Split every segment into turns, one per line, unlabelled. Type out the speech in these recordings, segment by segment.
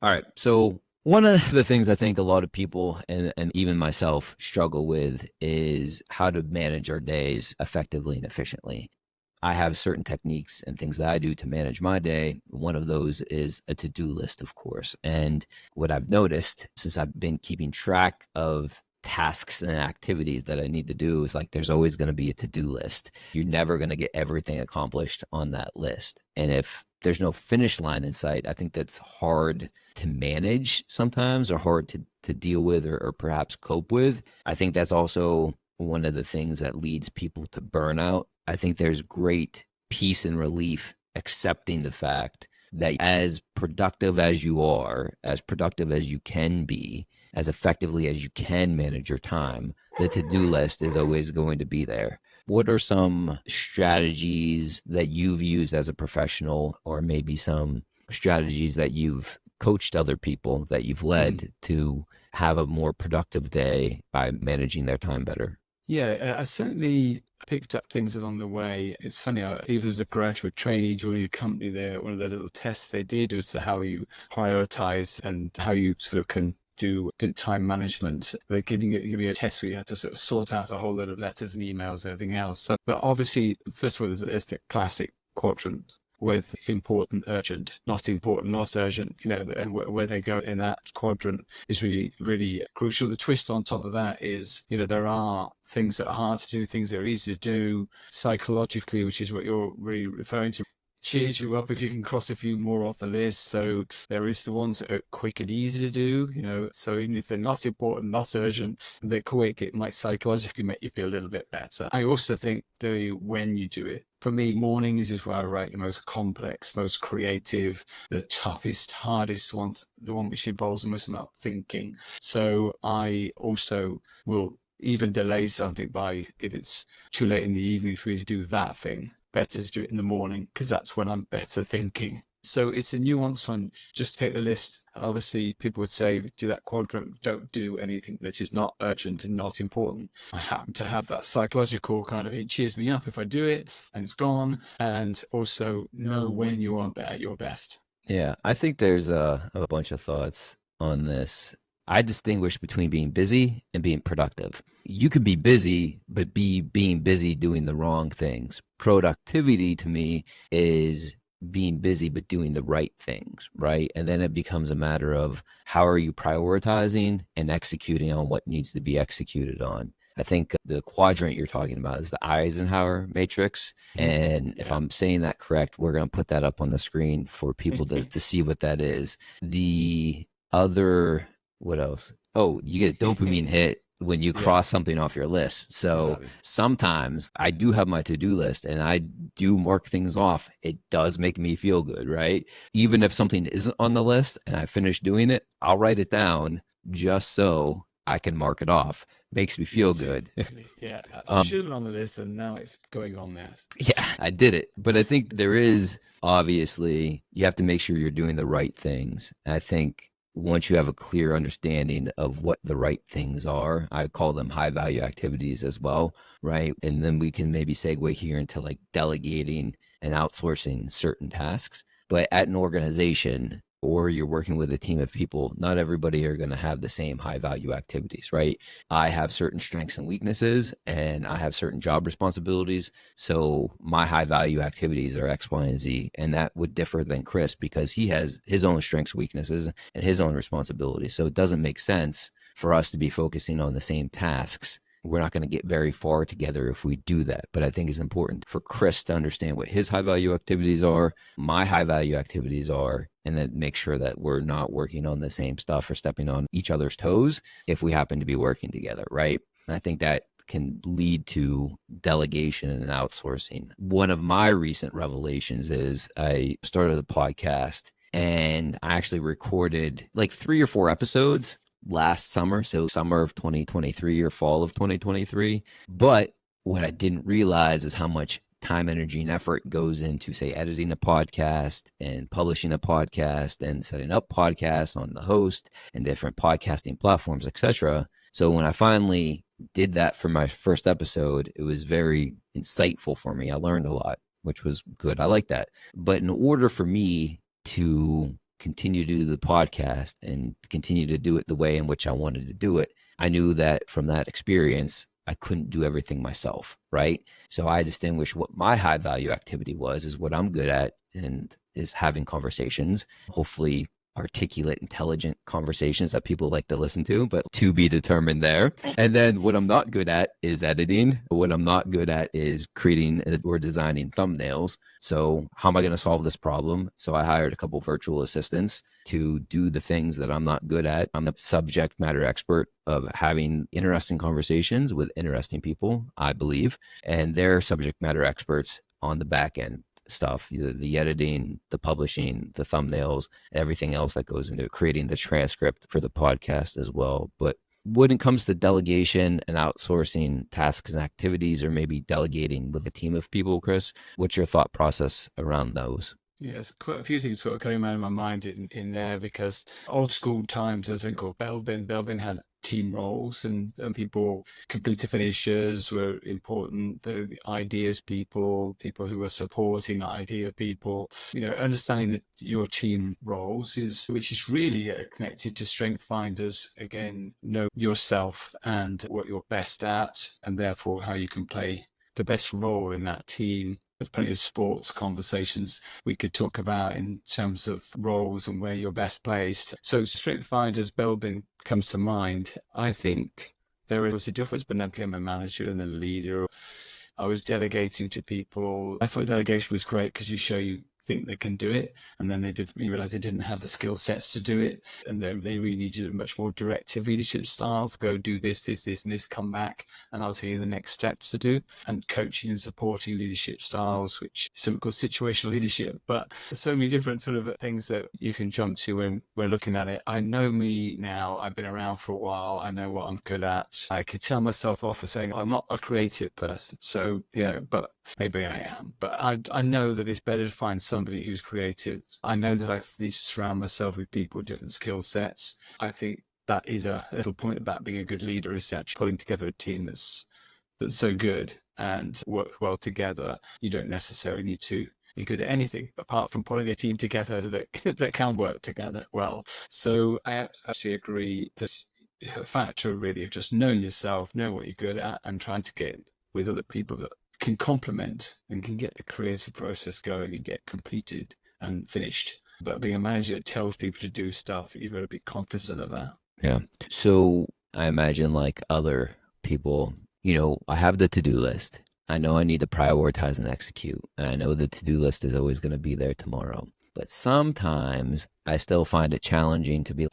All right. So one of the things I think a lot of people and even myself struggle with is how to manage our days effectively and efficiently. I have certain techniques and things that I do to manage my day. One of those is a to-do list, of course. And what I've noticed since I've been keeping track of tasks and activities that I need to do is like there's always going to be a to-do list. You're never going to get everything accomplished on that list. And if there's no finish line in sight, I think that's hard to manage sometimes or hard to deal with or perhaps cope with. I think that's also one of the things that leads people to burnout. I think there's great peace and relief accepting the fact that as productive as you are, as productive as you can be, as effectively as you can manage your time, the to-do list is always going to be there. What are some strategies that you've used as a professional, or maybe some strategies that you've coached other people that you've led to have a more productive day by managing their time better?
Yeah, I certainly picked up things along the way. It's funny, even as a graduate trainee joining a company there, one of the little tests they did was how you prioritize and how you sort of can do good time management. They're giving you a test where you have to sort of sort out a whole lot of letters and emails and everything else. So, but obviously, first of all, there's the classic quadrant with important, urgent, not important, not urgent, and where they go in that quadrant is really, really crucial. The twist on top of that is, there are things that are hard to do, things that are easy to do psychologically, which is what you're really referring to. Cheers you up if you can cross a few more off the list. So there is the ones that are quick and easy to do, so even if they're not important, not urgent, they're quick, it might psychologically make you feel a little bit better. I also think when you do it, for me, mornings is where I write the most complex, most creative, the toughest, hardest ones, the one which involves the most amount of thinking. So I also will even delay something by, if it's too late in the evening for me to do that thing, better to do it in the morning because that's when I'm better thinking. So it's a nuance on just take the list. Obviously, people would say do that quadrant, don't do anything that is not urgent and not important. I happen to have that psychological kind of, it cheers me up if I do it and it's gone. And also know when you are at your best.
Yeah, I think there's a bunch of thoughts on this. I distinguish between being busy and being productive. You could be busy, but be being busy doing the wrong things. Productivity to me is being busy, but doing the right things, right? And then it becomes a matter of how are you prioritizing and executing on what needs to be executed on. I think the quadrant you're talking about is the Eisenhower matrix. And if
Yeah.
I'm saying that correct, we're going to put that up on the screen for people to see what that is. The other, what else? Oh, you get a dopamine hit when you
Yeah,
cross something off your list. So
exactly.
sometimes I do have my to-do list and I do mark things off. It does make me feel good, right? Even if something isn't on the list and I finish doing it, I'll write it down just so I can mark it off. Makes me
Me
feel
too.
good.
Yeah, that's
um,
should have been on the list and now it's going on there.
yeah, I did it. But I think there is obviously, you have to make sure you're doing the right things. I think once you have a clear understanding of what the right things are, I call them high value activities as well, right? And then we can maybe segue here into like delegating and outsourcing certain tasks. But at an organization, or you're working with a team of people, not everybody are going to have the same high value activities, right? I have certain strengths and weaknesses, and I have certain job responsibilities. So my high value activities are X, Y, and Z. And that would differ than Chris because he has his own strengths, weaknesses, and his own responsibilities. So it doesn't make sense for us to be focusing on the same tasks. We're not going to get very far together if we do that. But I think it's important for Chris to understand what his high value activities are, my high value activities are, and then make sure that we're not working on the same stuff or stepping on each other's toes if we happen to be working together, right? And I think that can lead to delegation and outsourcing. One of my recent revelations is I started a podcast and I actually recorded like 3 or 4 episodes last summer. So summer of 2023 or fall of 2023. But what I didn't realize is how much time, energy, and effort goes into, say, editing a podcast and publishing a podcast and setting up podcasts on the host and different podcasting platforms, etc. So when I finally did that for my first episode, it was very insightful for me. I learned a lot, which was good. I like that. But in order for me to continue to do the podcast and continue to do it the way in which I wanted to do it, I knew that from that experience, I couldn't do everything myself, right? So I distinguished what my high value activity was, is what I'm good at, and is having conversations, hopefully articulate, intelligent conversations that people like to listen to, but to be determined there. And then what I'm not good at is editing. What I'm not good at is creating or designing thumbnails. So how am I going to solve this problem? So I hired a couple virtual assistants to do the things that I'm not good at. I'm a subject matter expert of having interesting conversations with interesting people, I believe, and they're subject matter experts on the back end stuff, the editing, the publishing, the thumbnails, everything else that goes into creating the transcript for the podcast as well. But when it comes to delegation and outsourcing tasks and activities, or maybe delegating with a team of people, Chris, what's your thought process around those?
Yes, quite a few things sort of going around in my mind in there, because old school times, there's a thing called Belbin. Belbin had team roles, and people, completer finishers were important, the ideas people who were supporting idea people, understanding that your team roles which is really connected to strength finders. Again, know yourself and what you're best at, and therefore how you can play the best role in that team. There's plenty of sports conversations we could talk about in terms of roles and where you're best placed. So strength finders, Belbin comes to mind. I think there is a difference between becoming a manager and a leader. I was delegating to people. I thought delegation was great because you think they can do it, and then you realize they didn't have the skill sets to do it, and they really needed a much more directive leadership style to go do this, and this, come back, and I'll tell you the next steps to do. And coaching and supporting leadership styles, which is something called situational leadership. But there's so many different sort of things that you can jump to when we're looking at it. I know me now. I've been around for a while. I know what I'm good at. I could tell myself off for saying I'm not a creative person. So, but maybe I am. But I know that it's better to find somebody who's creative. I know that I need to surround myself with people with different skill sets. I think that is a little point about being a good leader, is actually pulling together a team that's so good and work well together. You don't necessarily need to be good at anything apart from pulling a team together that can work together well. So I actually agree that a factor really of just knowing yourself, know what you're good at, and trying to get with other people that can complement and can get the creative process going and get completed and finished. But being a manager that tells people to do stuff, you've got to be cognizant of that.
Yeah. So I imagine, like other people, I have the to-do list. I know I need to prioritize and execute. And I know the to-do list is always going to be there tomorrow. But sometimes I still find it challenging to be,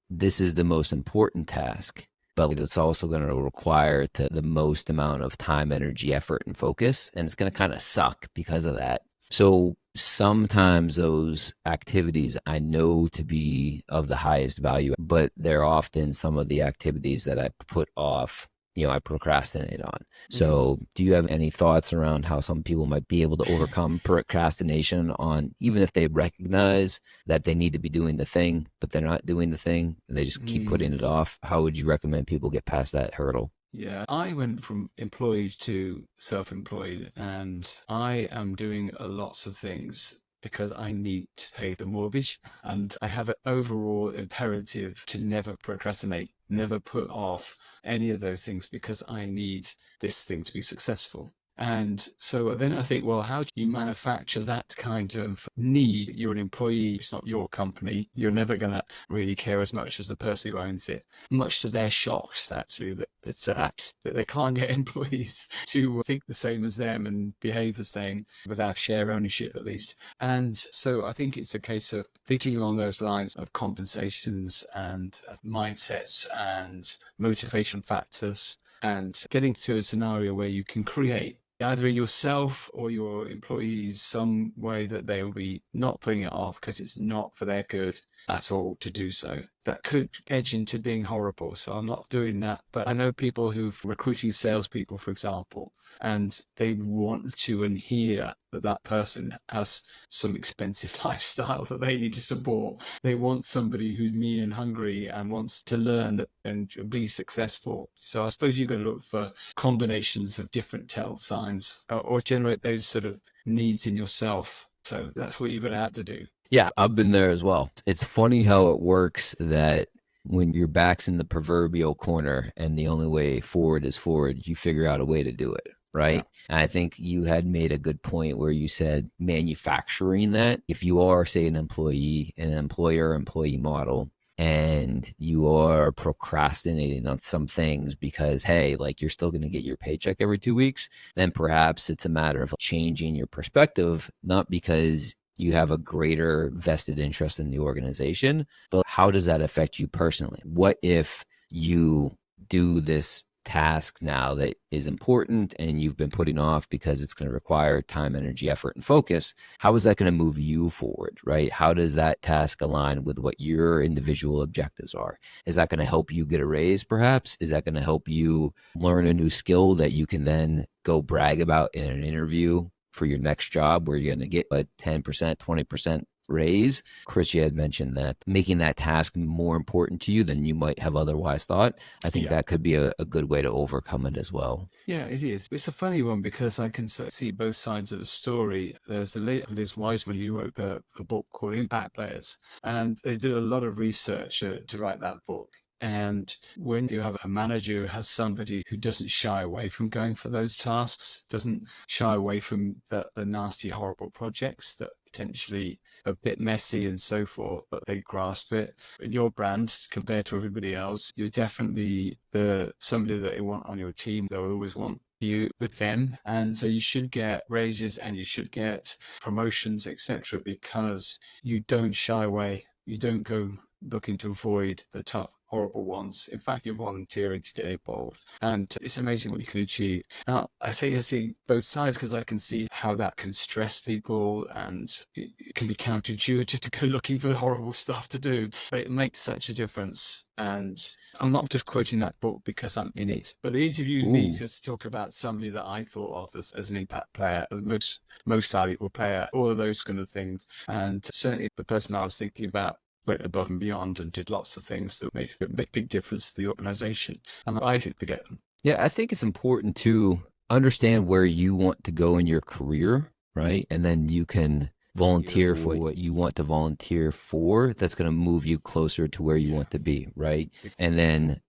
this is the most important task, but it's also going to require the most amount of time, energy, effort, and focus. And it's going to kind of suck because of that. So sometimes those activities I know to be of the highest value, but they're often some of the activities that I put off, I procrastinate on. So do you have any thoughts around how some people might be able to overcome procrastination on, even if they recognize that they need to be doing the thing, but they're not doing the thing, and they just keep putting it off? How would you recommend people get past that hurdle?
Yeah, I went from employed to self-employed, and I am doing lots of things because I need to pay the mortgage, and I have an overall imperative to never procrastinate, never put off any of those things, because I need this thing to be successful. And so then I think, well, how do you manufacture that kind of need? You're an employee, it's not your company. You're never going to really care as much as the person who owns it, much to their shocks, actually, that they can't get employees to think the same as them and behave the same without share ownership, at least. And so I think it's a case of thinking along those lines of compensations and mindsets and motivation factors, and getting to a scenario where you can create either yourself or your employees some way that they will be not putting it off because it's not for their good at all to do so. That could edge into being horrible. So I'm not doing that. But I know people who've recruiting salespeople, for example, and they want to hear that person has some expensive lifestyle that they need to support. They want somebody who's mean and hungry and wants to learn and be successful. So I suppose you've got to look for combinations of different tell signs or generate those sort of needs in yourself. So that's what you're going to have to do.
Yeah, I've been there as well. It's funny how it works that when your back's in the proverbial corner and the only way forward is forward, you figure out a way to do it,
Yeah.
right? And I think you had made a good point where you said manufacturing that. If you are, say, an employee, an employer employee model, and you are procrastinating on some things because, hey, like you're still going to get your paycheck every 2 weeks, then perhaps it's a matter of changing your perspective, not because you have a greater vested interest in the organization, but how does that affect you personally? What if you do this task now that is important and you've been putting off because it's going to require time, energy, effort, and focus? How is that going to move you forward, right? How does that task align with what your individual objectives are? Is that going to help you get a raise, perhaps? Is that going to help you learn a new skill that you can then go brag about in an interview for your next job where you're going to get a 10%, 20% raise? Chris, you had mentioned that making that task more important to you than you might have otherwise thought. I think
Yeah.
that could be a good way to overcome it as well.
Yeah, it is. It's a funny one because I can see both sides of the story. There's the late Liz Wiseman who wrote the book called Impact Players, and they did a lot of research to write that book. And when you have a manager who has somebody who doesn't shy away from going for those tasks, doesn't shy away from the nasty, horrible projects that potentially a bit messy and so forth, but they grasp it. In your brand, compared to everybody else, you're definitely the somebody that they want on your team. They'll always want you with them, and so you should get raises and you should get promotions, etc., because you don't shy away. You don't go looking to avoid the tough, horrible ones. In fact, you're volunteering to get involved, and it's amazing what you can achieve. Now, I see both sides because I can see how that can stress people, and it can be counterintuitive to go looking for horrible stuff to do, but it makes such a difference. And I'm not just quoting that book because I'm in it, but it interviewed me
Ooh.
to talk about somebody that I thought of as an impact player, the most valuable player, all of those kind of things. And certainly the person I was thinking about went above and beyond and did lots of things that made a big difference to the organization. And I didn't forget them.
Yeah, I think it's important to understand where you want to go in your career, right? And then you can volunteer for what you want to volunteer for. That's going to move you closer to where you
Yeah.
want to be, right? And then,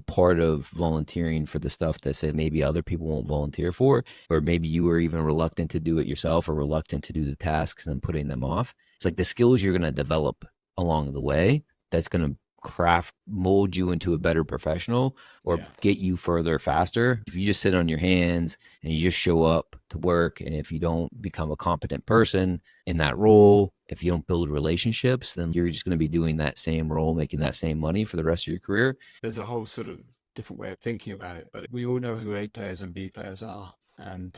part of volunteering for the stuff that say maybe other people won't volunteer for, or maybe you were even reluctant to do it yourself or reluctant to do the tasks and putting them off. It's like the skills you're going to develop along the way that's going to mold you into a better professional or
Yeah.
get you further faster. If you just sit on your hands and you just show up to work, and if you don't become a competent person in that role, if you don't build relationships, then you're just going to be doing that same role, making that same money for the rest of your career.
There's a whole sort of different way of thinking about it, but we all know who A players and B players are. And,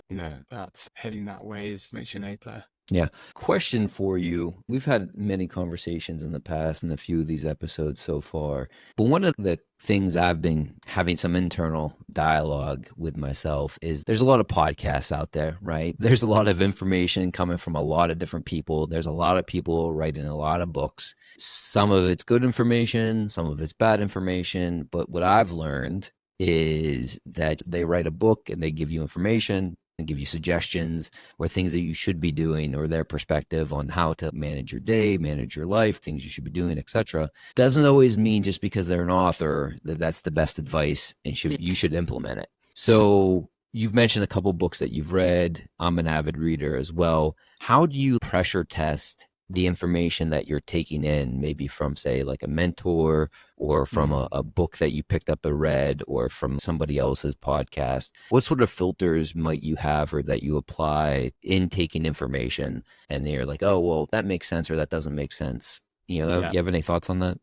that's heading that way makes you an A player.
Yeah. Question for you. We've had many conversations in the past and a few of these episodes so far. But one of the things I've been having some internal dialogue with myself is there's a lot of podcasts out there, right? There's a lot of information coming from a lot of different people. There's a lot of people writing a lot of books. Some of it's good information, some of it's bad information. But what I've learned is that they write a book and they give you information and give you suggestions or things that you should be doing or their perspective on how to manage your day, manage your life, things you should be doing, etc. Doesn't always mean just because they're an author that that's the best advice and you should implement it. So you've mentioned a couple books that you've read. I'm an avid reader as well. How do you pressure test the information that you're taking in, maybe from, say, like a mentor or from a book that you picked up and read or from somebody else's podcast? What sort of filters might you have or that you apply in taking information and they're like, oh, well, that makes sense or that doesn't make sense?
Yeah.
You have any thoughts on that?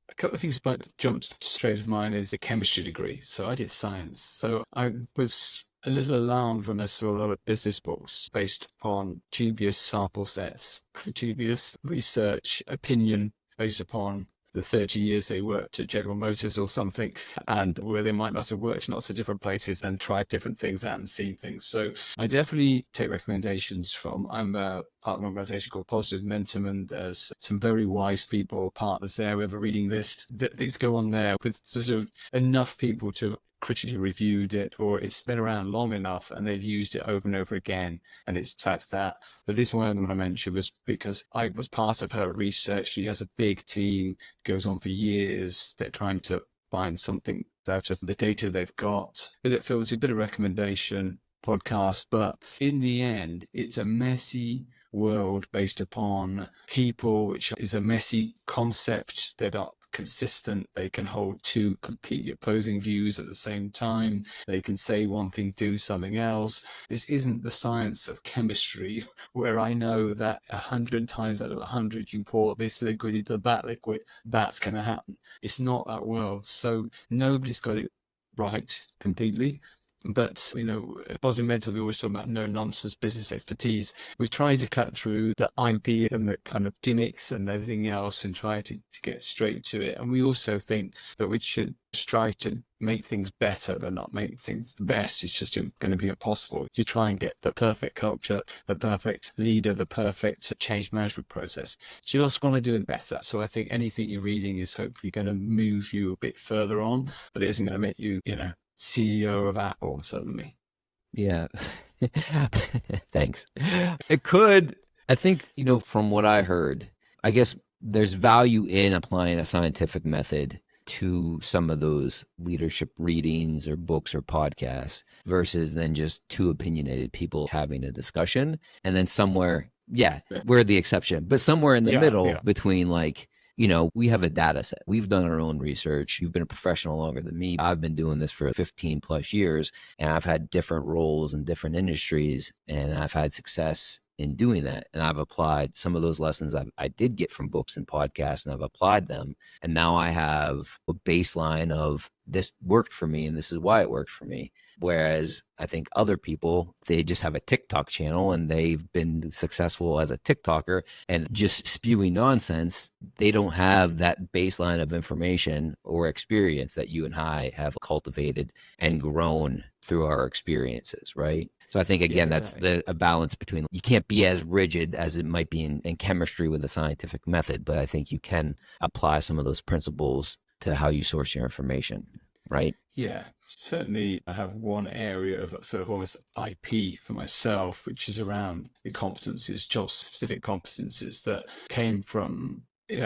A couple of things that jumped straight to mind is the chemistry degree. So I did science. So I was a little alarmed when I saw a lot of business books based upon dubious sample sets, dubious research, opinion based upon the 30 years they worked at General Motors or something, and where they might not have worked in lots of different places and tried different things out and seen things. So I definitely take recommendations I'm a part of an organization called Positive Momentum, and there's some very wise people, partners there. We have a reading list. These go on there with sort of enough people to critically reviewed it, or it's been around long enough and they've used it over and over again, and it's attached that. The reason why I mentioned was because I was part of her research. She has a big team, goes on for years. They're trying to find something out of the data they've got. And it feels a bit of recommendation podcast, but in the end, it's a messy world based upon people, which is a messy concept. They're not consistent. They can hold two completely opposing views at the same time. They can say one thing, do something else. This isn't the science of chemistry where I know that 100 times out of 100 you pour this liquid into that liquid, that's going to happen. It's not that world. So nobody's got it right completely. But, at Positive Mental, we always talk about no-nonsense business expertise. We try to cut through the IP and the kind of gimmicks and everything else and try to get straight to it. And we also think that we should strive to make things better, but not make things the best. It's just going to be impossible. You try and get the perfect culture, the perfect leader, the perfect change management process. You just want to do it better. So I think anything you're reading is hopefully going to move you a bit further on, but it isn't going to make you, CEO of Apple suddenly.
Yeah. Thanks. It could. I think, from what I heard, I guess there's value in applying a scientific method to some of those leadership readings or books or podcasts versus then just two opinionated people having a discussion. And then somewhere, we're the exception, but somewhere in the middle between we have a data set. We've done our own research. You've been a professional longer than me. I've been doing this for 15 plus years, and I've had different roles in different industries, and I've had success in doing that. And I've applied some of those lessons I did get from books and podcasts, and I've applied them. And now I have a baseline of this worked for me, and this is why it worked for me. Whereas I think other people, they just have a TikTok channel and they've been successful as a TikToker and just spewing nonsense. They don't have that baseline of information or experience that you and I have cultivated and grown through our experiences, right? So I think, again, that's a balance between, you can't be as rigid as it might be in chemistry with a scientific method, but I think you can apply some of those principles to how you source your information, right?
Yeah, certainly I have one area of sort of almost IP for myself, which is around the competencies, job-specific competencies that came from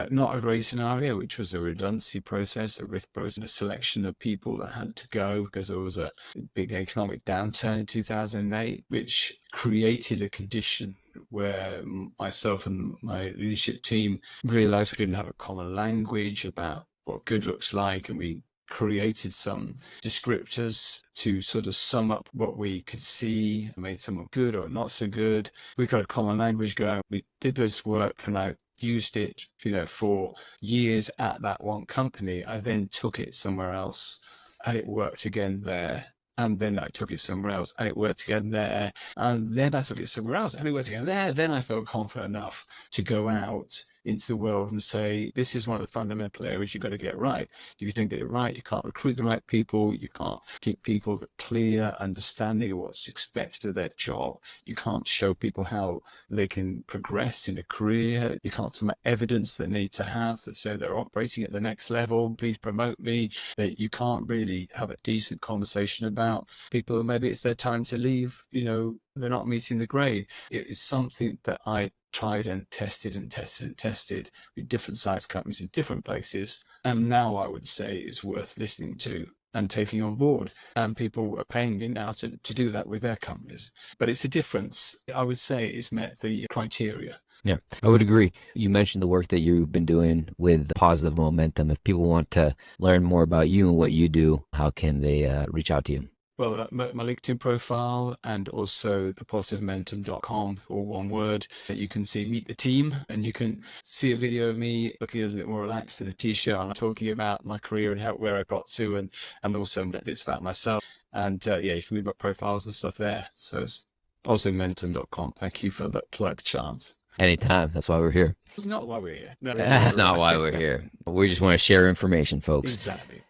not a race scenario, which was a redundancy process, a RIF process, a selection of people that had to go because there was a big economic downturn in 2008, which created a condition where myself and my leadership team realized we didn't have a common language about what good looks like, and we created some descriptors to sort of sum up what we could see, made someone good or not so good. We got a common language going. We did this work and I used it, for years at that one company. I then took it somewhere else and it worked again there. And then I took it somewhere else and it worked again there. And then I took it somewhere else and it worked again there. Then I felt confident enough to go out into the world and say, this is one of the fundamental areas you've got to get right. If you don't get it right, you can't recruit the right people. You can't give people the clear understanding of what's expected of their job. You can't show people how they can progress in a career. You can't provide evidence they need to have that say they're operating at the next level. Please promote me. That you can't really have a decent conversation about people who maybe it's their time to leave. They're not meeting the grade. It is something that I tried and tested with different size companies in different places. And now I would say it's worth listening to and taking on board. And people are paying me now to do that with their companies. But it's a difference. I would say it's met the criteria.
Yeah, I would agree. You mentioned the work that you've been doing with Positive Momentum. If people want to learn more about you and what you do, how can they reach out to you?
Well, my LinkedIn profile and also the positivemomentum.com, all one word. You can meet the team, and you can see a video of me looking a little bit more relaxed in a t-shirt. I'm talking about my career and where I got to, and also bits about myself. And you can read my profiles and stuff there. So it's positivemomentum.com. Thank you for the chance.
Anytime. That's why we're here.
It's not why we're here. No,
That's not why we're here. We just want to share information, folks.
Exactly.